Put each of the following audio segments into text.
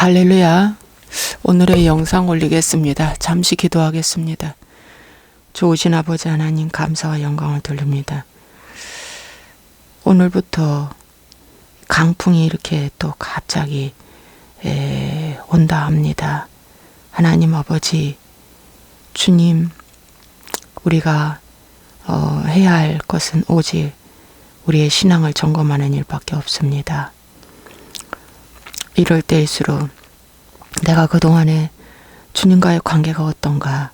할렐루야. 오늘의 영상 올리겠습니다. 잠시 기도하겠습니다. 좋으신 아버지 하나님, 감사와 영광을 돌립니다. 오늘부터 강풍이 이렇게 또 갑자기 온다 합니다. 하나님 아버지, 주님, 우리가 해야 할 것은 오직 우리의 신앙을 점검하는 일밖에 없습니다. 이럴 때일수록 내가 그동안에 주님과의 관계가 어떤가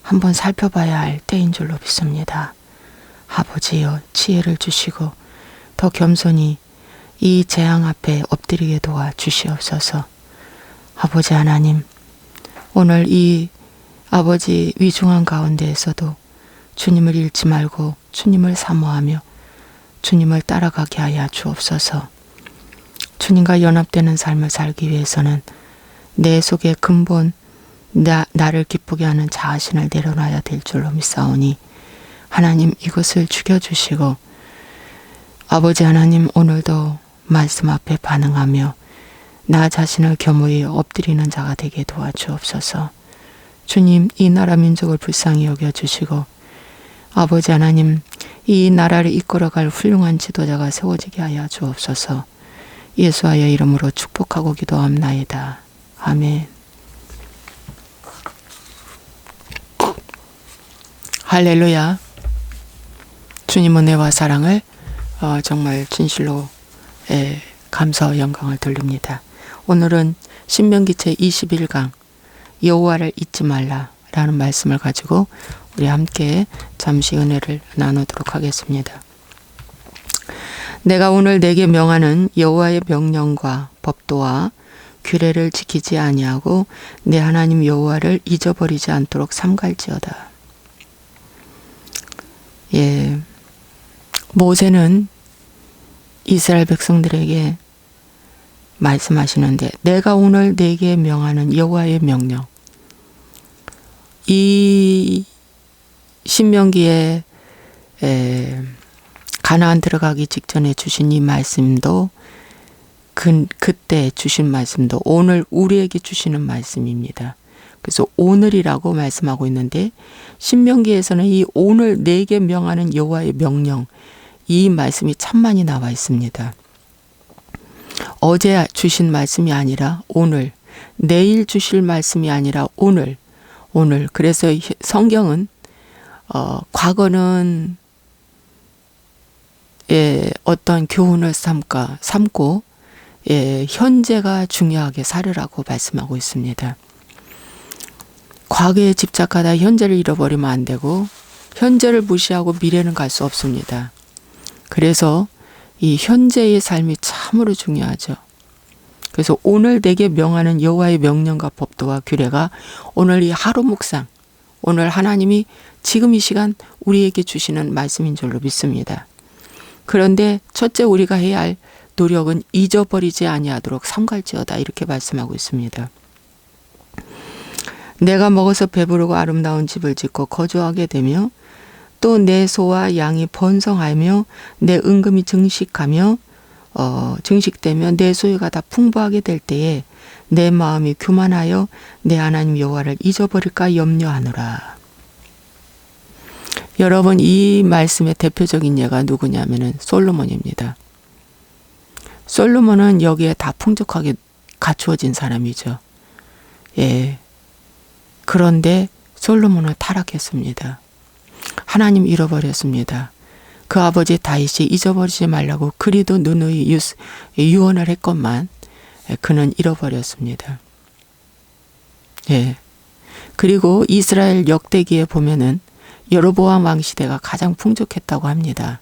한번 살펴봐야 할 때인 줄로 믿습니다. 아버지여, 지혜를 주시고 더 겸손히 이 재앙 앞에 엎드리게 도와 주시옵소서. 아버지 하나님, 오늘 이 아버지 위중한 가운데에서도 주님을 잃지 말고 주님을 사모하며 주님을 따라가게 하여 주옵소서. 주님과 연합되는 삶을 살기 위해서는 내 속에 근본 나를 기쁘게 하는 자아신을 내려놔야 될 줄로 믿사오니 하나님, 이것을 죽여주시고 아버지 하나님, 오늘도 말씀 앞에 반응하며 나 자신을 겸허히 엎드리는 자가 되게 도와주옵소서. 주님, 이 나라 민족을 불쌍히 여겨주시고 아버지 하나님, 이 나라를 이끌어갈 훌륭한 지도자가 세워지게 하여 주옵소서. 예수와의 이름으로 축복하고 기도합나이다. 아멘. 할렐루야. 주님 은혜와 사랑을 정말 진실로 감사와 영광을 돌립니다. 오늘은 신명기 제 21강 여호와를 잊지 말라라는 말씀을 가지고 우리 함께 잠시 은혜를 나누도록 하겠습니다. 내가 오늘 내게 명하는 여호와의 명령과 법도와 규례를 지키지 아니하고 내 하나님 여호와를 잊어버리지 않도록 삼갈지어다. 모세는 이스라엘 백성들에게 말씀하시는데, 내가 오늘 내게 명하는 여호와의 명령, 이 신명기에 가나안 들어가기 직전에 주신 이 말씀도 그때 주신 말씀도 오늘 우리에게 주시는 말씀입니다. 그래서 오늘이라고 말씀하고 있는데, 신명기에서는 이 오늘 내게 명하는 여호와의 명령, 이 말씀이 참 많이 나와 있습니다. 어제 주신 말씀이 아니라 오늘, 내일 주실 말씀이 아니라 오늘. 그래서 성경은 과거는 어떤 교훈을 삼고 현재가 중요하게 살으라고 말씀하고 있습니다. 과거에 집착하다 현재를 잃어버리면 안 되고, 현재를 무시하고 미래는 갈 수 없습니다. 그래서 이 현재의 삶이 참으로 중요하죠. 그래서 오늘 내게 명하는 여호와의 명령과 법도와 규례가 오늘 이 하루 묵상, 오늘 하나님이 지금 이 시간 우리에게 주시는 말씀인 줄로 믿습니다. 그런데 첫째 우리가 해야 할 노력은 잊어버리지 아니하도록 삼갈지어다, 이렇게 말씀하고 있습니다. 내가 먹어서 배부르고 아름다운 집을 짓고 거주하게 되며 또 내 소와 양이 번성하며 내 은금이 증식되며 내 소유가 다 풍부하게 될 때에 내 마음이 교만하여 내 하나님 여호와를 잊어버릴까 염려하노라. 여러분, 이 말씀의 대표적인 예가 누구냐면은 솔로몬입니다. 솔로몬은 여기에 다 풍족하게 갖추어진 사람이죠. 그런데 솔로몬은 타락했습니다. 하나님 잃어버렸습니다. 그 아버지 다윗이 잊어버리지 말라고 그리도 누누이 유언을 했건만 그는 잃어버렸습니다. 그리고 이스라엘 역대기에 보면은 여로보암 왕 시대가 가장 풍족했다고 합니다.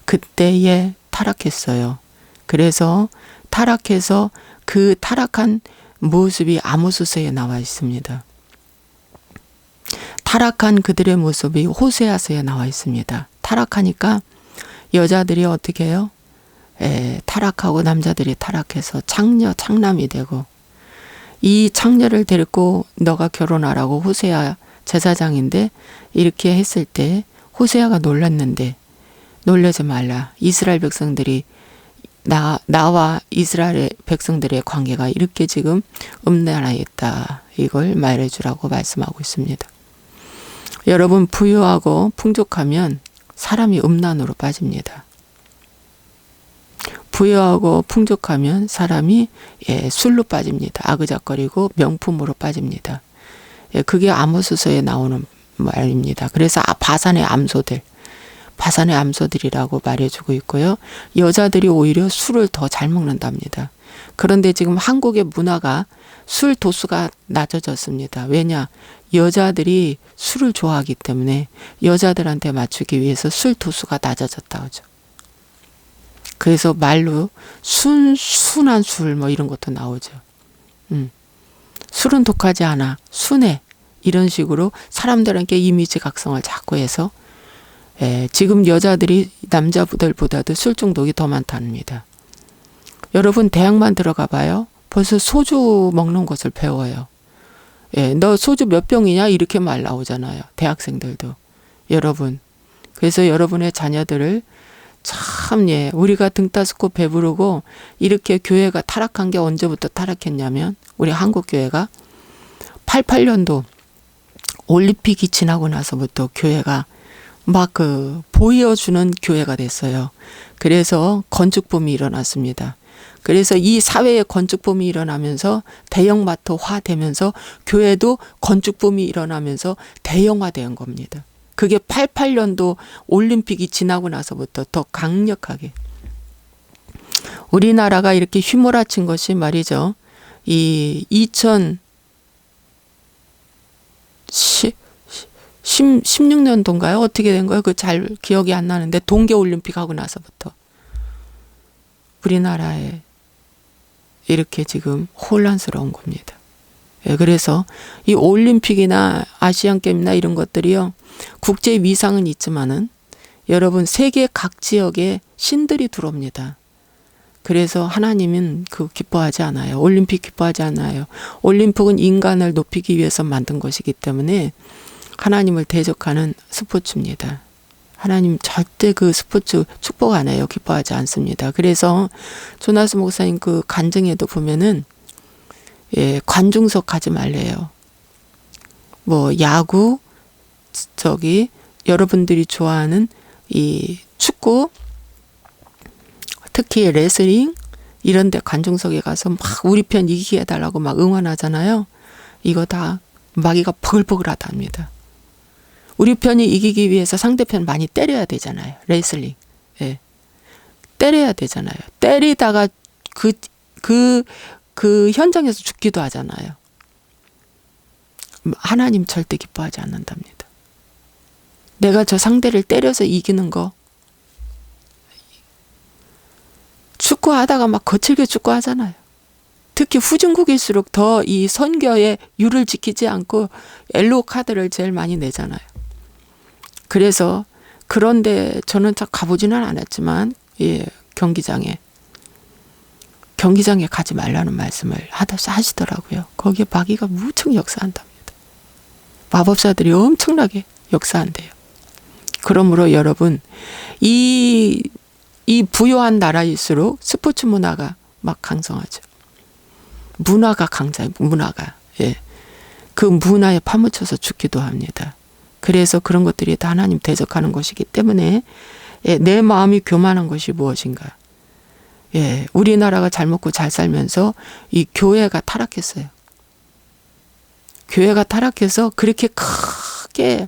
그때에 타락했어요. 그래서 타락해서 그 타락한 모습이 아모스서에 나와 있습니다. 타락한 그들의 모습이 호세아서에 나와 있습니다. 타락하니까 여자들이 어떻게 해요? 타락하고 남자들이 타락해서 창남이 되고, 이 창녀를 데리고 너가 결혼하라고 호세아 제사장인데 이렇게 했을 때 호세아가 놀랐는데, 놀라지 말라. 이스라엘 백성들이 나와 이스라엘 백성들의 관계가 이렇게 지금 음란하였다. 이걸 말해주라고 말씀하고 있습니다. 여러분, 부유하고 풍족하면 사람이 음란으로 빠집니다. 부유하고 풍족하면 사람이 술로 빠집니다. 아그작거리고 명품으로 빠집니다. 그게 아모스서에 나오는 말입니다. 그래서 바산의 암소들이라고 말해주고 있고요. 여자들이 오히려 술을 더 잘 먹는답니다. 그런데 지금 한국의 문화가 술 도수가 낮아졌습니다. 왜냐? 여자들이 술을 좋아하기 때문에 여자들한테 맞추기 위해서 술 도수가 낮아졌다 하죠. 그래서 말로 순한 술 뭐 이런 것도 나오죠. 술은 독하지 않아. 순해. 이런 식으로 사람들에게 이미지 각성을 자꾸 해서 지금 여자들이 남자들보다도 술 중독이 더 많답니다. 여러분, 대학만 들어가 봐요. 벌써 소주 먹는 것을 배워요. 너 소주 몇 병이냐? 이렇게 말 나오잖아요. 대학생들도. 여러분. 그래서 여러분의 자녀들을 참, 우리가 등 따스고 배부르고 이렇게 교회가 타락한 게 언제부터 타락했냐면, 우리 한국 교회가 88년도 올림픽이 지나고 나서부터 교회가 막 보여주는 교회가 됐어요. 그래서 건축붐이 일어났습니다. 그래서 이 사회의 건축붐이 일어나면서 대형마트화 되면서 교회도 건축붐이 일어나면서 대형화된 겁니다. 그게 88년도 올림픽이 지나고 나서부터 더 강력하게. 우리나라가 이렇게 휘몰아친 것이 말이죠. 이 2016년도인가요? 어떻게 된 거예요? 그 잘 기억이 안 나는데 동계올림픽 하고 나서부터 우리나라에 이렇게 지금 혼란스러운 겁니다. 그래서 이 올림픽이나 아시안게임이나 이런 것들이요. 국제 위상은 있지만은 여러분, 세계 각 지역에 신들이 들어옵니다. 그래서 하나님은 기뻐하지 않아요. 올림픽 기뻐하지 않아요. 올림픽은 인간을 높이기 위해서 만든 것이기 때문에 하나님을 대적하는 스포츠입니다. 하나님 절대 그 스포츠 축복 안 해요. 기뻐하지 않습니다. 그래서 조나스 목사님 그 간증에도 보면은 관중석 가지 말래요. 뭐 야구, 여러분들이 좋아하는 이 축구, 특히 레슬링 이런 데 관중석에 가서 막 우리 편 이기게 해달라고 막 응원하잖아요. 이거 다 마귀가 버글버글하답니다. 우리 편이 이기기 위해서 상대편 많이 때려야 되잖아요. 레슬링. 때려야 되잖아요. 때리다가 그 현장에서 죽기도 하잖아요. 하나님 절대 기뻐하지 않는답니다. 내가 저 상대를 때려서 이기는 거. 축구하다가 막 거칠게 축구하잖아요. 특히 후진국일수록 더 이 선교의 율을 지키지 않고 옐로우 카드를 제일 많이 내잖아요. 그래서 그런데 저는 가보지는 않았지만 경기장에 가지 말라는 말씀을 하시더라고요. 거기에 마귀가 무척 역사한답니다. 마법사들이 엄청나게 역사한대요. 그러므로 여러분, 이 부유한 나라일수록 스포츠 문화가 막 강성하죠. 문화가 강자예요. 문화가. 그 문화에 파묻혀서 죽기도 합니다. 그래서 그런 것들이 다 하나님 대적하는 것이기 때문에 내 마음이 교만한 것이 무엇인가. 우리나라가 잘 먹고 잘 살면서 이 교회가 타락했어요. 교회가 타락해서 그렇게 크게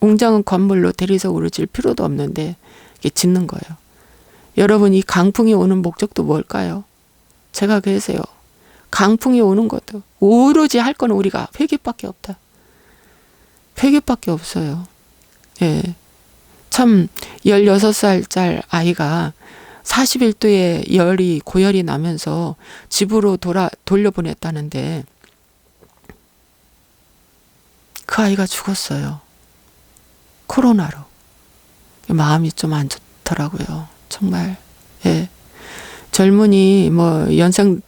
웅장한 건물로 대리석으로 질 필요도 없는데 짓는 거예요. 여러분, 이 강풍이 오는 목적도 뭘까요? 제가 그래서요. 강풍이 오는 것도 오로지 할 건 우리가 회개밖에 없다. 회개밖에 없어요. 참 16살짜리 아이가 41도의 고열이 나면서 집으로 돌려보냈다는데 그 아이가 죽었어요. 코로나로. 마음이 좀 안 좋더라고요. 정말. 젊은이 연상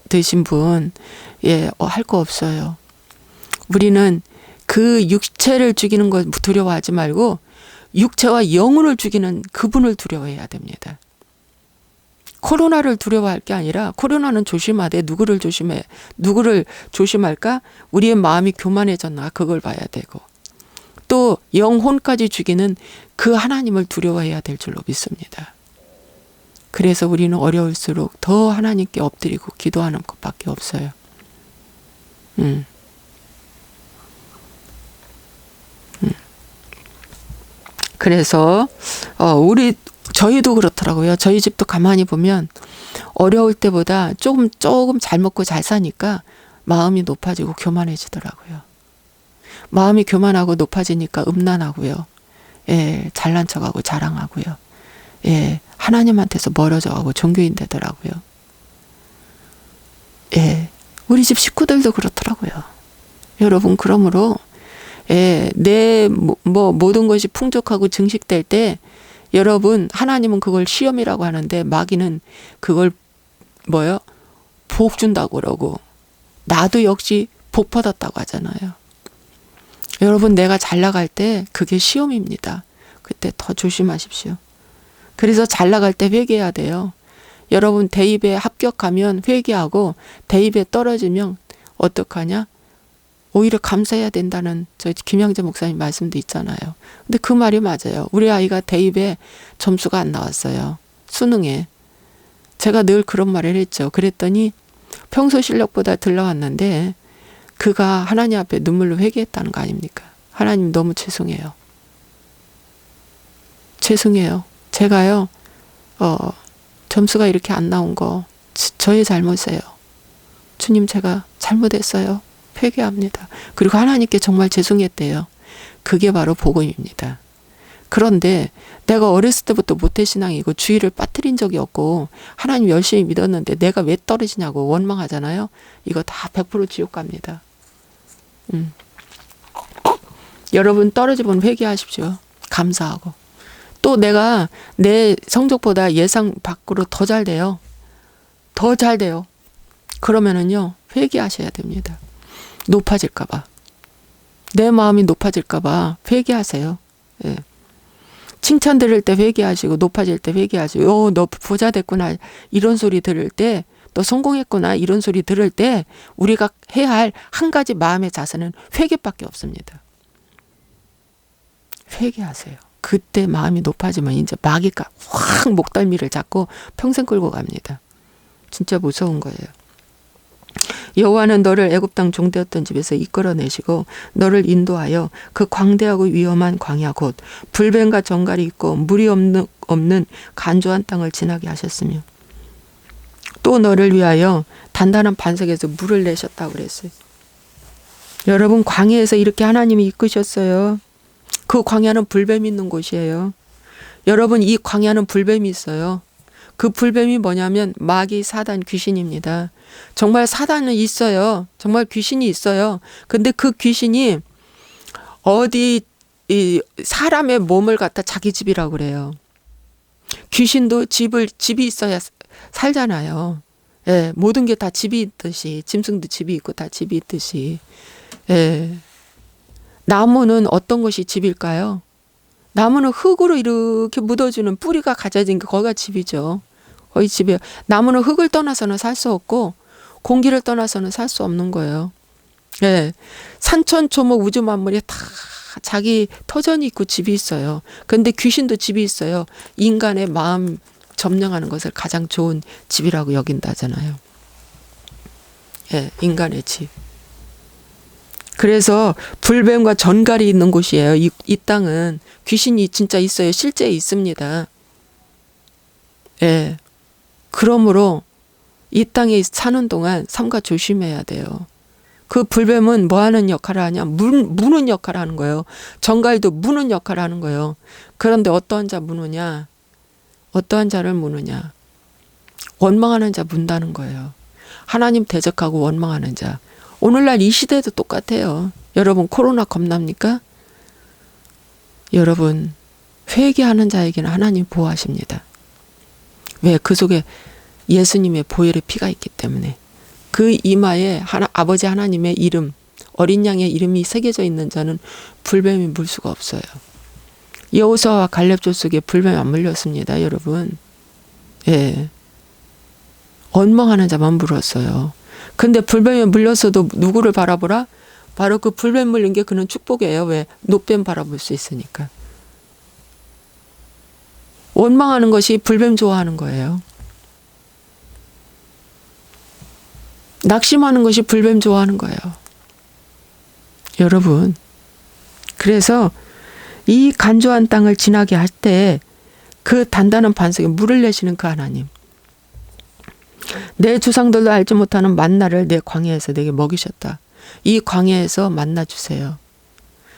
드신 분 할 거 없어요. 우리는 그 육체를 죽이는 것 두려워하지 말고 육체와 영혼을 죽이는 그분을 두려워해야 됩니다. 코로나를 두려워할 게 아니라 코로나는 조심하되 누구를 조심할까? 우리의 마음이 교만해졌나 그걸 봐야 되고 또 영혼까지 죽이는 그 하나님을 두려워해야 될 줄로 믿습니다. 그래서 우리는 어려울수록 더 하나님께 엎드리고 기도하는 것밖에 없어요. 그래서 저희도 그렇더라고요. 저희 집도 가만히 보면 어려울 때보다 조금 잘 먹고 잘 사니까 마음이 높아지고 교만해지더라고요. 마음이 교만하고 높아지니까 음란하고요. 예, 잘난 척하고 자랑하고요. 예, 하나님한테서 멀어져가고 종교인 되더라고요. 예, 우리 집 식구들도 그렇더라고요. 여러분, 그러므로 예, 내 모든 것이 풍족하고 증식될 때 여러분, 하나님은 그걸 시험이라고 하는데 마귀는 그걸 복 준다고 그러고 나도 역시 복 받았다고 하잖아요. 여러분, 내가 잘 나갈 때 그게 시험입니다. 그때 더 조심하십시오. 그래서 잘 나갈 때 회개해야 돼요. 여러분, 대입에 합격하면 회개하고 대입에 떨어지면 어떡하냐? 오히려 감사해야 된다는 저희 김양재 목사님 말씀도 있잖아요. 근데 그 말이 맞아요. 우리 아이가 대입에 점수가 안 나왔어요. 수능에. 제가 늘 그런 말을 했죠. 그랬더니 평소 실력보다 덜 나왔는데 그가 하나님 앞에 눈물로 회개했다는 거 아닙니까? 하나님 너무 죄송해요. 죄송해요. 제가요. 점수가 이렇게 안 나온 거 저의 잘못이에요. 주님, 제가 잘못했어요. 회개합니다. 그리고 하나님께 정말 죄송했대요. 그게 바로 복음입니다. 그런데 내가 어렸을 때부터 모태신앙이고 주의를 빠뜨린 적이 없고 하나님 열심히 믿었는데 내가 왜 떨어지냐고 원망하잖아요. 이거 다 100% 지옥 갑니다. 여러분, 떨어지면 회개하십시오. 감사하고. 또 내가 내 성적보다 예상 밖으로 더 잘 돼요. 더 잘 돼요. 그러면은요, 회개하셔야 됩니다. 높아질까봐. 내 마음이 높아질까봐 회개하세요. 예. 칭찬 들을 때 회개하시고 높아질 때 회개하시고 너 부자 됐구나 이런 소리 들을 때 너 성공했구나 이런 소리 들을 때 우리가 해야 할 한 가지 마음의 자세는 회개밖에 없습니다. 회개하세요. 그때 마음이 높아지면 이제 마귀가 확 목덜미를 잡고 평생 끌고 갑니다. 진짜 무서운 거예요. 여호와는 너를 애굽 땅 종되었던 집에서 이끌어내시고 너를 인도하여 그 광대하고 위험한 광야 곧 불뱀과 정갈이 있고 물이 없는 간조한 땅을 지나게 하셨으며 또 너를 위하여 단단한 반석에서 물을 내셨다고 그랬어요. 여러분, 광야에서 이렇게 하나님이 이끄셨어요. 그 광야는 불뱀이 있는 곳이에요. 여러분, 이 광야는 불뱀이 있어요. 그 불뱀이 뭐냐면 마귀, 사단, 귀신입니다. 정말 사단은 있어요. 정말 귀신이 있어요. 근데 그 귀신이 사람의 몸을 갖다 자기 집이라고 그래요. 귀신도 집이 있어야 살잖아요. 예, 모든 게 다 집이 있듯이, 짐승도 집이 있고 다 집이 있듯이. 예. 나무는 어떤 것이 집일까요? 나무는 흙으로 이렇게 묻어주는 뿌리가 가져진 게 거기가 집이죠. 거기 집이에요. 나무는 흙을 떠나서는 살 수 없고 공기를 떠나서는 살 수 없는 거예요. 예. 산천초목 우주 만물이 다 자기 터전이 있고 집이 있어요. 근데 귀신도 집이 있어요. 인간의 마음 점령하는 것을 가장 좋은 집이라고 여긴다잖아요. 예, 인간의 집. 그래서 불뱀과 전갈이 있는 곳이에요. 이 땅은 귀신이 진짜 있어요. 실제 있습니다. 예. 그러므로 이 땅에 사는 동안 삼가 조심해야 돼요. 그 불뱀은 뭐 하는 역할을 하냐? 무는 역할을 하는 거예요. 전갈도 무는 역할을 하는 거예요. 그런데 어떠한 자 무느냐? 어떠한 자를 무느냐? 원망하는 자 문다는 거예요. 하나님 대적하고 원망하는 자. 오늘날 이 시대도 똑같아요. 여러분, 코로나 겁납니까? 여러분, 회개하는 자에게는 하나님 보호하십니다. 왜? 그 속에 예수님의 보혈의 피가 있기 때문에. 그 이마에 아버지 하나님의 이름, 어린 양의 이름이 새겨져 있는 자는 불뱀이 물 수가 없어요. 여호수아와 갈렙 족속에 불뱀이 안 물렸습니다, 여러분. 예. 원망하는 자만 물었어요. 근데 불뱀에 물렸어도 누구를 바라보라? 바로 그 불뱀 물린 게 그는 축복이에요. 왜? 노뱀 바라볼 수 있으니까. 원망하는 것이 불뱀 좋아하는 거예요. 낙심하는 것이 불뱀 좋아하는 거예요. 여러분, 그래서 이 간조한 땅을 지나게 할 때 그 단단한 반석에 물을 내시는 그 하나님, 내 조상들도 알지 못하는 만나를 내 광야에서 내게 먹이셨다. 이 광야에서 만나 주세요.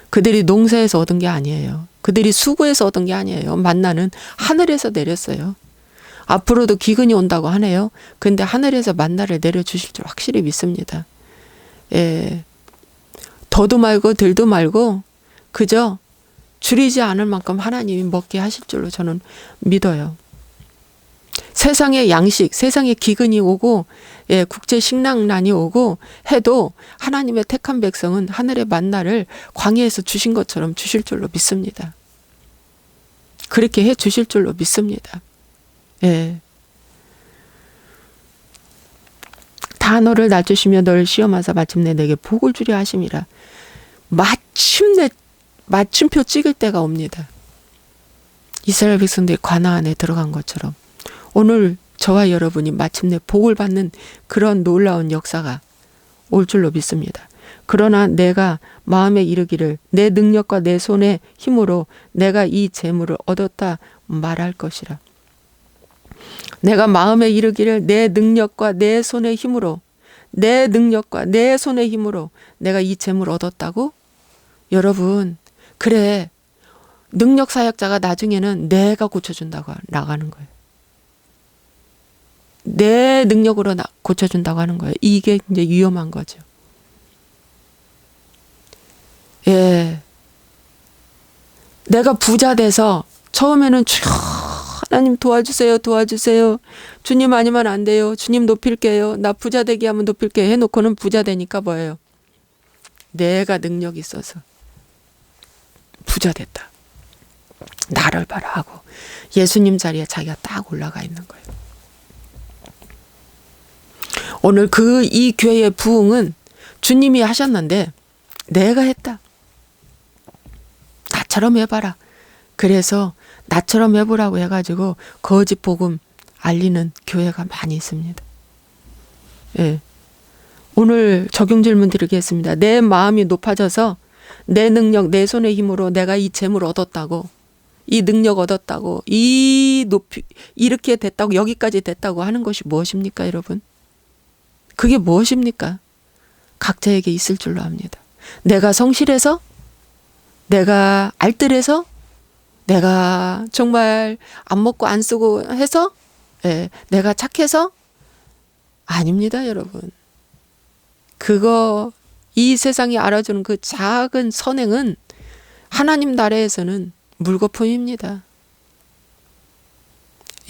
그들이 농사에서 얻은 게 아니에요. 그들이 수고해서 얻은 게 아니에요. 만나는 하늘에서 내렸어요. 앞으로도 기근이 온다고 하네요. 근데 하늘에서 만나를 내려주실 줄 확실히 믿습니다. 예. 더도 말고 덜도 말고 그저 줄이지 않을 만큼 하나님이 먹게 하실 줄로 저는 믿어요. 세상의 양식, 세상의 기근이 오고, 예, 국제 식량난이 오고 해도 하나님의 택한 백성은 하늘의 만나를 광야에서 주신 것처럼 주실 줄로 믿습니다. 그렇게 해 주실 줄로 믿습니다. 예. 다 너를 낮추시며 너를 시험하사 마침내 내게 복을 주려 하심이라. 마침내 맞춤표 찍을 때가 옵니다. 이스라엘 백성들이 가나안에 들어간 것처럼 오늘 저와 여러분이 마침내 복을 받는 그런 놀라운 역사가 올 줄로 믿습니다. 그러나 내가 마음에 이르기를 내 능력과 내 손의 힘으로 내가 이 재물을 얻었다 말할 것이라. 내가 마음에 이르기를 내 능력과 내 손의 힘으로, 내 능력과 내 손의 힘으로 내가 이 재물을 얻었다고? 여러분, 그래, 능력 사역자가 나중에는 내가 고쳐준다고 나가는 거예요. 내 능력으로 고쳐준다고 하는 거예요. 이게 이제 위험한 거죠. 예. 내가 부자 돼서 처음에는 하나님 도와주세요, 도와주세요. 주님 아니면 안 돼요. 주님 높일게요. 나 부자 되게 하면 높일게요. 해놓고는 부자 되니까 뭐예요? 내가 능력이 있어서 부자 됐다. 나를 봐라 하고 예수님 자리에 자기가 딱 올라가 있는 거예요. 오늘 이 교회의 부흥은 주님이 하셨는데 내가 했다. 나처럼 해봐라. 그래서 나처럼 해보라고 해가지고 거짓 복음 알리는 교회가 많이 있습니다. 예. 오늘 적용 질문 드리겠습니다. 내 마음이 높아져서 내 능력, 내 손의 힘으로 내가 이 재물 얻었다고, 이 능력 얻었다고, 이렇게 됐다고, 여기까지 됐다고 하는 것이 무엇입니까, 여러분? 그게 무엇입니까? 각자에게 있을 줄로 압니다. 내가 성실해서, 내가 알뜰해서, 내가 정말 안 먹고 안 쓰고 해서, 예, 내가 착해서? 아닙니다, 여러분. 이 세상이 알아주는 그 작은 선행은 하나님 나라에서는 물거품입니다.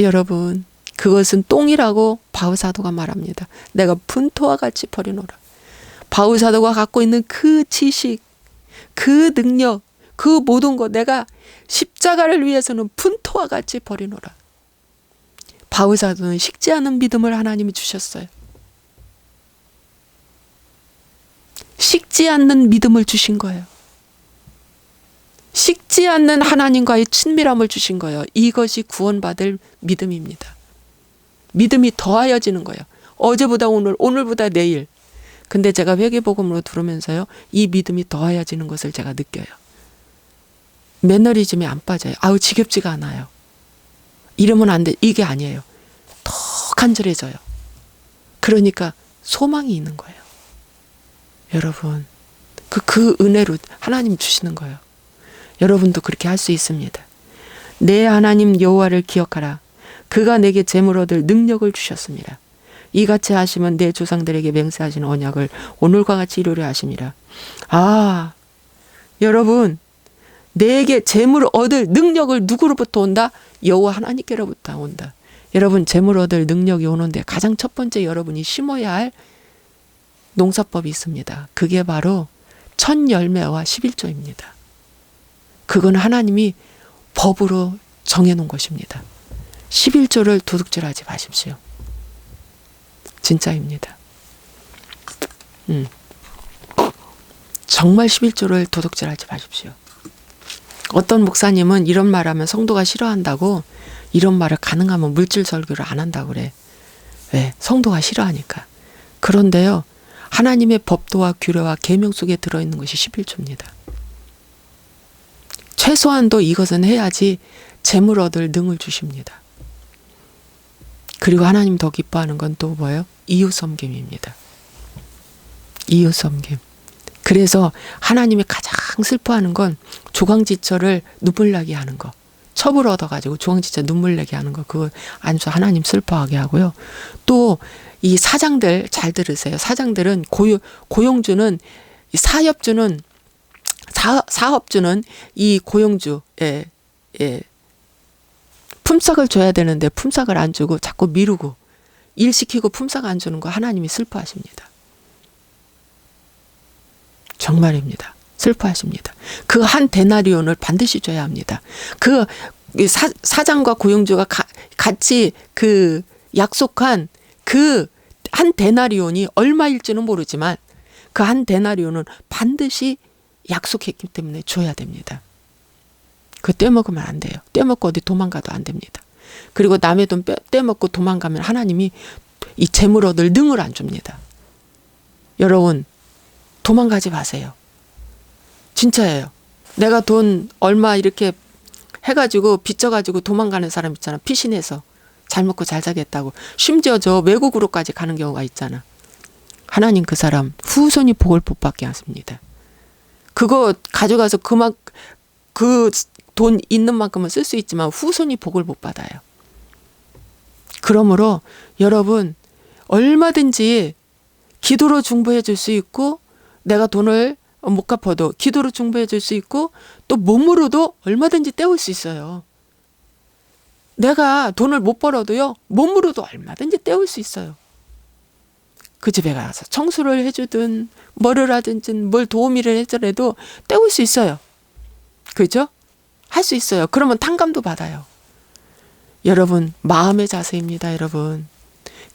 여러분, 그것은 똥이라고 바울사도가 말합니다. 내가 분토와 같이 버리노라. 바울사도가 갖고 있는 그 지식, 그 능력, 그 모든 것 내가 십자가를 위해서는 분토와 같이 버리노라. 바울사도는 식지 않은 믿음을 하나님이 주셨어요. 식지 않는 믿음을 주신 거예요. 식지 않는 하나님과의 친밀함을 주신 거예요. 이것이 구원받을 믿음입니다. 믿음이 더하여지는 거예요. 어제보다 오늘, 오늘보다 내일. 근데 제가 회개복음으로 들으면서요, 이 믿음이 더하여지는 것을 제가 느껴요. 매너리즘에 안 빠져요. 아우, 지겹지가 않아요. 이러면 안 돼. 이게 아니에요. 더 간절해져요. 그러니까 소망이 있는 거예요. 여러분, 그 은혜로 하나님 주시는 거예요. 여러분도 그렇게 할 수 있습니다. 내 하나님 여호와를 기억하라. 그가 내게 재물 얻을 능력을 주셨습니다. 이같이 하시면 내 조상들에게 맹세하신 언약을 오늘과 같이 이루려 하심이라. 아, 여러분, 내게 재물 얻을 능력을 누구로부터 온다? 여호와 하나님께로부터 온다. 여러분, 재물 얻을 능력이 오는데 가장 첫 번째 여러분이 심어야 할 농사법이 있습니다. 그게 바로 첫 열매와 11조입니다. 그건 하나님이 법으로 정해놓은 것입니다. 11조를 도둑질하지 마십시오. 진짜입니다. 정말 11조를 도둑질하지 마십시오. 어떤 목사님은 이런 말하면 성도가 싫어한다고, 이런 말을 가능하면 물질 설교를 안 한다고 그래. 왜? 성도가 싫어하니까. 그런데요, 하나님의 법도와 규례와 계명 속에 들어있는 것이 11조입니다. 최소한도 이것은 해야지 재물 얻을 능을 주십니다. 그리고 하나님 더 기뻐하는 건 또 뭐예요? 이웃 섬김입니다. 이웃 섬김. 그래서 하나님이 가장 슬퍼하는 건 조강지처를 눈물 나게 하는 거. 첩을 얻어가지고 조강지처 눈물 나게 하는 거. 그거 안수 하나님 슬퍼하게 하고요. 또 이 사장들 잘 들으세요. 사장들은 고용주는, 사업주는 이 고용주, 품삯을 줘야 되는데 품삯을 안 주고 자꾸 미루고 일 시키고 품삯 안 주는 거 하나님이 슬퍼하십니다. 정말입니다. 슬퍼하십니다. 그 한 데나리온을 반드시 줘야 합니다. 그 사장과 고용주가 같이 그 약속한 그 한 데나리온이 얼마일지는 모르지만 그 한 데나리온은 반드시 약속했기 때문에 줘야 됩니다. 그 떼먹으면 안 돼요. 떼먹고 어디 도망가도 안 됩니다. 그리고 남의 돈 떼먹고 도망가면 하나님이 이 재물 얻을 능을 안 줍니다. 여러분, 도망가지 마세요. 진짜예요. 내가 돈 얼마 이렇게 해가지고 빚져가지고 도망가는 사람 있잖아. 피신해서 잘 먹고 잘 자겠다고. 심지어 저 외국으로까지 가는 경우가 있잖아. 하나님 그 사람 후손이 복을 못 받게 하십니다. 그거 가져가서 그 돈 있는 만큼은 쓸 수 있지만 후손이 복을 못 받아요. 그러므로 여러분 얼마든지 기도로 중보해 줄 수 있고, 내가 돈을 못 갚아도 기도로 중보해 줄 수 있고, 또 몸으로도 얼마든지 때울 수 있어요. 내가 돈을 못 벌어도요, 몸으로도 얼마든지 때울 수 있어요. 그 집에 가서 청소를 해주든 뭐를 하든지 뭘 도우미를 해주더라도 때울 수 있어요. 그죠? 할 수 있어요. 그러면 탕감도 받아요. 여러분, 마음의 자세입니다. 여러분,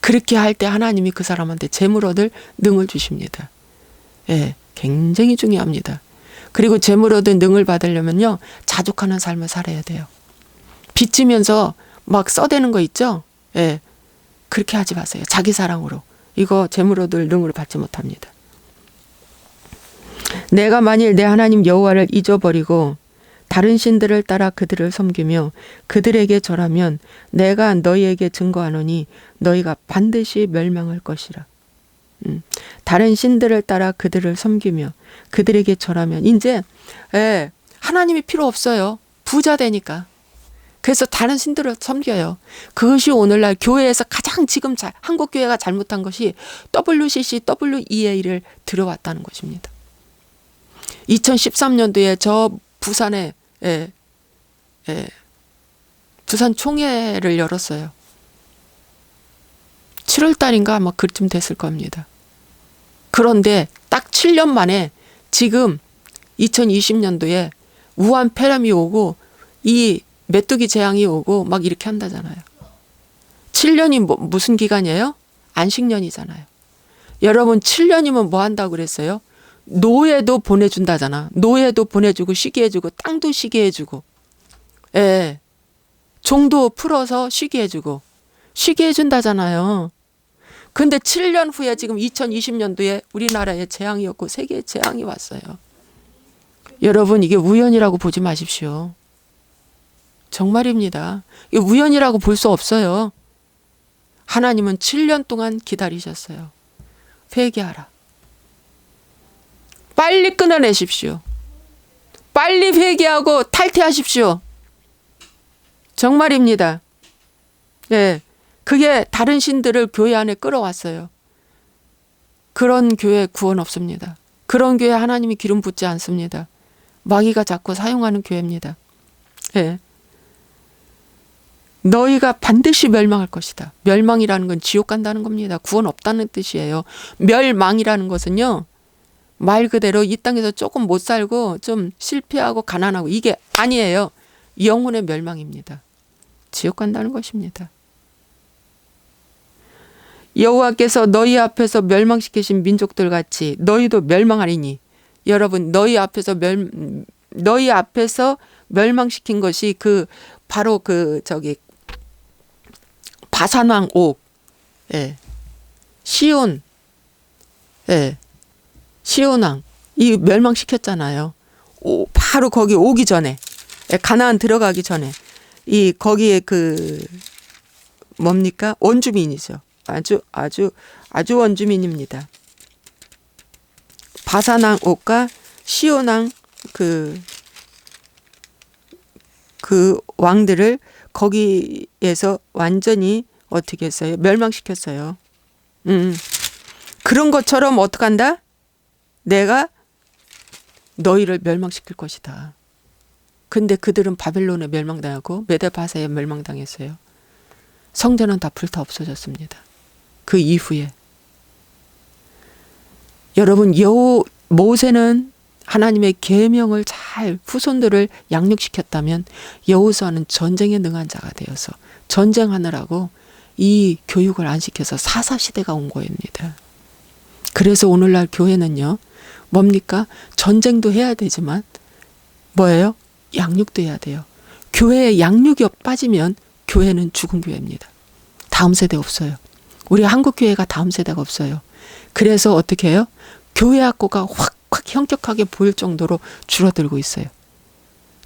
그렇게 할 때 하나님이 그 사람한테 재물 얻을 능을 주십니다. 예, 굉장히 중요합니다. 그리고 재물 얻을 능을 받으려면요, 자족하는 삶을 살아야 돼요. 빚지면서 막 써대는 거 있죠? 예, 그렇게 하지 마세요. 자기 사랑으로. 이거 재물 얻을 능으로 받지 못합니다. 내가 만일 내 하나님 여호와를 잊어버리고 다른 신들을 따라 그들을 섬기며 그들에게 절하면 내가 너희에게 증거하노니 너희가 반드시 멸망할 것이라. 다른 신들을 따라 그들을 섬기며 그들에게 절하면 이제 하나님이 필요 없어요. 부자 되니까. 그래서 다른 신들을 섬겨요. 그것이 오늘날 교회에서 가장 지금 한국 교회가 잘못한 것이 WCC, WEA를 들어왔다는 것입니다. 2013년도에 저 부산에 부산 총회를 열었어요. 7월 달인가 아마 그쯤 됐을 겁니다. 그런데 딱 7년 만에 지금 2020년도에 우한 폐렴이 오고 이 메뚜기 재앙이 오고 막 이렇게 한다잖아요. 7년이 무슨 기간이에요? 안식년이잖아요. 여러분 7년이면 뭐 한다고 그랬어요? 노예도 보내준다잖아. 노예도 보내주고 쉬게 해주고 땅도 쉬게 해주고, 종도 풀어서 쉬게 해주고 쉬게 해준다잖아요. 근데 7년 후에 지금 2020년도에 우리나라에 재앙이었고 세계에 재앙이 왔어요. 여러분, 이게 우연이라고 보지 마십시오. 정말입니다. 이게 우연이라고 볼 수 없어요. 하나님은 7년 동안 기다리셨어요. 회개하라. 빨리 끊어내십시오. 빨리 회개하고 탈퇴하십시오. 정말입니다. 그게 다른 신들을 교회 안에 끌어왔어요. 그런 교회 구원 없습니다. 그런 교회 하나님이 기름 붓지 않습니다. 마귀가 자꾸 사용하는 교회입니다. 너희가 반드시 멸망할 것이다. 멸망이라는 건 지옥 간다는 겁니다. 구원 없다는 뜻이에요. 멸망이라는 것은요, 말 그대로 이 땅에서 조금 못 살고 좀 실패하고 가난하고 이게 아니에요. 영혼의 멸망입니다. 지옥 간다는 것입니다. 여호와께서 너희 앞에서 멸망시키신 민족들 같이 너희도 멸망하리니. 여러분, 너희 앞에서 멸망시킨 것이 바로 바산 왕 옥, 예, 시온, 예, 시온 왕, 이 멸망시켰잖아요. 바로 거기 오기 전에, 예, 가나안 들어가기 전에, 거기에 뭡니까? 원주민이죠. 아주 원주민입니다. 바산 왕 옥과 시온 왕 그 왕들을 거기에서 완전히 어떻게 했어요? 멸망시켰어요. 그런 것처럼 어떡한다? 내가 너희를 멸망시킬 것이다. 근데 그들은 바벨론에 멸망당하고 메데바사에 멸망당했어요. 성전은 다 불타 없어졌습니다. 그 이후에. 여러분, 모세는 하나님의 계명을 잘 후손들을 양육시켰다면 여호수아는 전쟁에 능한 자가 되어서 전쟁하느라고 이 교육을 안 시켜서 사사시대가 온 겁니다. 그래서 오늘날 교회는요, 뭡니까? 전쟁도 해야 되지만 뭐예요? 양육도 해야 돼요. 교회에 양육이 빠지면 교회는 죽은 교회입니다. 다음 세대 없어요. 우리 한국 교회가 다음 세대가 없어요. 그래서 어떻게 해요? 교회 학교가 확 현격하게 보일 정도로 줄어들고 있어요.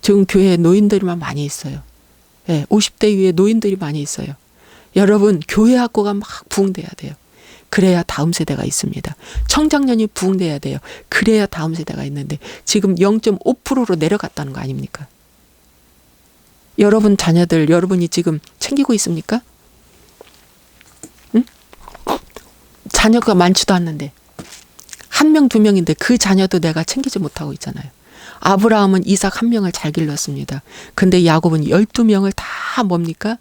지금 교회에 노인들만 많이 있어요. 네, 50대 이후에 노인들이 많이 있어요. 여러분, 교회 학교가 막 부흥돼야 돼요. 그래야 다음 세대가 있습니다. 청장년이 부흥돼야 돼요. 그래야 다음 세대가 있는데 지금 0.5%로 내려갔다는 거 아닙니까? 여러분 자녀들, 여러분이 지금 챙기고 있습니까? 응? 자녀가 많지도 않는데 1명, 2명인데 그 자녀도 내가 챙기지 못하고 있잖아요. 아브라함은 이삭 1명을 잘 길렀습니다. 근데 야곱은 12명을 다 뭡니까?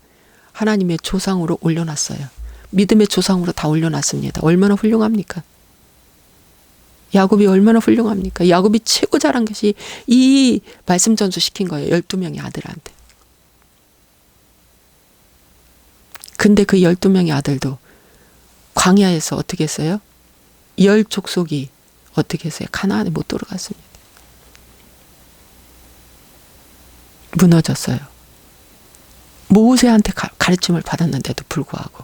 하나님의 조상으로 올려놨어요. 믿음의 조상으로 다 올려놨습니다. 얼마나 훌륭합니까? 야곱이 얼마나 훌륭합니까? 야곱이 최고 잘한 것이 이 말씀 전수시킨 거예요. 12명의 아들한테. 근데 그 12명의 아들도 광야에서 어떻게 했어요? 10족속이 어떻게 했어요? 가나안에 못 들어갔습니다. 무너졌어요. 모세한테 가르침을 받았는데도 불구하고.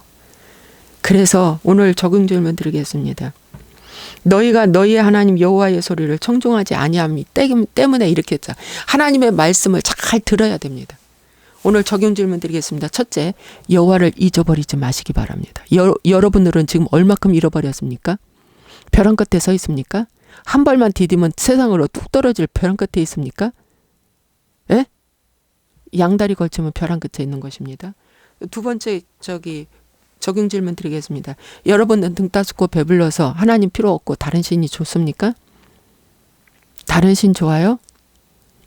그래서 오늘 적용 질문 드리겠습니다. 너희가 너희의 하나님 여호와의 소리를 청종하지 아니함이 때문에 이렇게 했자. 하나님의 말씀을 잘 들어야 됩니다. 오늘 적용 질문 드리겠습니다. 첫째, 여호와를 잊어버리지 마시기 바랍니다. 여러분들은 지금 얼마큼 잃어버렸습니까? 벼랑 끝에 서 있습니까? 한 발만 디디면 세상으로 뚝 떨어질 벼랑 끝에 있습니까? 예? 양다리 걸치면 벼랑 끝에 있는 것입니다. 두 번째 적용 질문 드리겠습니다. 여러분은 등 따숩고 배불러서 하나님 필요 없고 다른 신이 좋습니까? 다른 신 좋아요?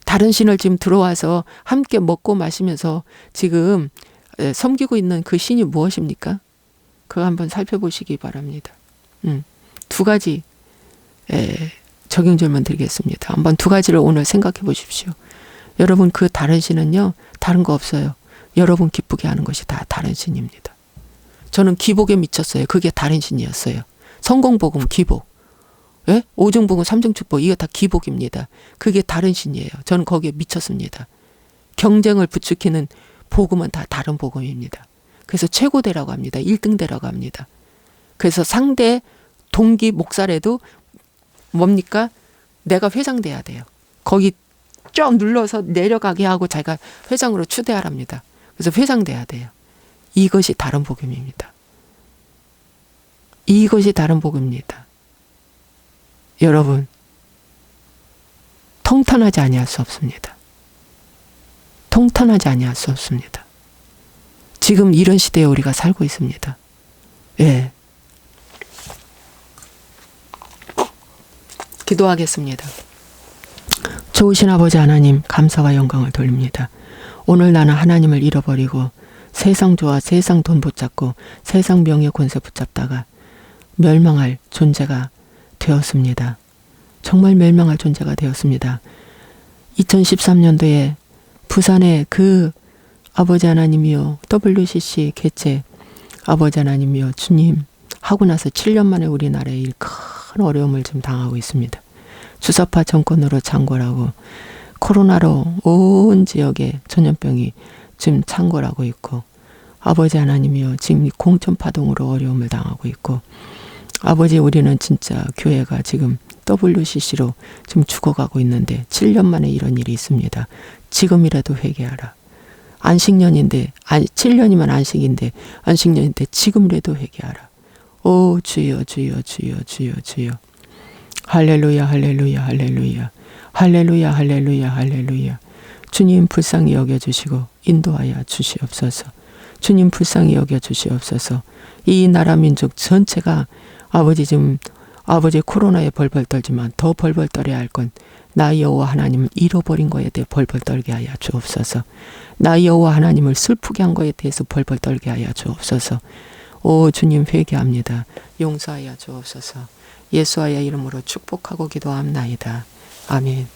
다른 신을 지금 들어와서 함께 먹고 마시면서 지금 섬기고 있는 그 신이 무엇입니까? 그거 한번 살펴보시기 바랍니다. 두 가지 적용 질문 드리겠습니다. 한번 두 가지를 오늘 생각해 보십시오. 여러분, 그 다른 신은요, 다른 거 없어요. 여러분 기쁘게 하는 것이 다 다른 신입니다. 저는 기복에 미쳤어요. 그게 다른 신이었어요. 성공복음 기복. 예? 오중복음 삼중축복, 이거 다 기복입니다. 그게 다른 신이에요. 저는 거기에 미쳤습니다. 경쟁을 부추기는 복음은 다 다른 복음입니다. 그래서 최고대라고 합니다. 1등대라고 합니다. 그래서 상대 동기 목살에도 뭡니까? 내가 회장돼야 돼요. 거기 쭉 눌러서 내려가게 하고 자기가 회장으로 추대하랍니다. 그래서 회장돼야 돼요. 이것이 다른 복음입니다. 이것이 다른 복음입니다. 여러분, 통탄하지 아니할 수 없습니다. 통탄하지 아니할 수 없습니다. 지금 이런 시대에 우리가 살고 있습니다. 예. 기도하겠습니다. 좋으신 아버지 하나님, 감사와 영광을 돌립니다. 오늘 나는 하나님을 잃어버리고 세상 좋아 세상 돈 붙잡고 세상 명예 권세 붙잡다가 멸망할 존재가 되었습니다. 정말 멸망할 존재가 되었습니다. 2013년도에 부산에 그 아버지 하나님이요, WCC 개최 아버지 하나님이요, 주님 하고 나서 7년 만에 우리나라에 큰 어려움을 좀 당하고 있습니다. 주사파 정권으로 창궐하고 코로나로 온 지역에 전염병이 지금 창궐하고 있고, 아버지 하나님이여 지금 공천파동으로 어려움을 당하고 있고, 아버지 우리는 진짜 교회가 지금 WCC로 지금 죽어가고 있는데 7년 만에 이런 일이 있습니다. 지금이라도 회개하라. 안식년인데 7년이면 안식년인데 지금이라도 회개하라. 오 주여 주여 주여 주여 주여. 할렐루야 할렐루야 할렐루야 할렐루야 할렐루야 할렐루야. 주님 불쌍히 여겨주시고 인도하여 주시옵소서. 주님 불쌍히 여겨주시옵소서. 이 나라 민족 전체가 아버지 지금 아버지 코로나에 벌벌 떨지만 더 벌벌 떨어야 할 건 나 여호와 하나님을 잃어버린 거에 대해 벌벌 떨게 하여 주옵소서. 나 여호와 하나님을 슬프게 한 거에 대해서 벌벌 떨게 하여 주옵소서. 오 주님 회개합니다. 용서하여 주옵소서. 예수와의 이름으로 축복하고 기도합나이다. 아멘.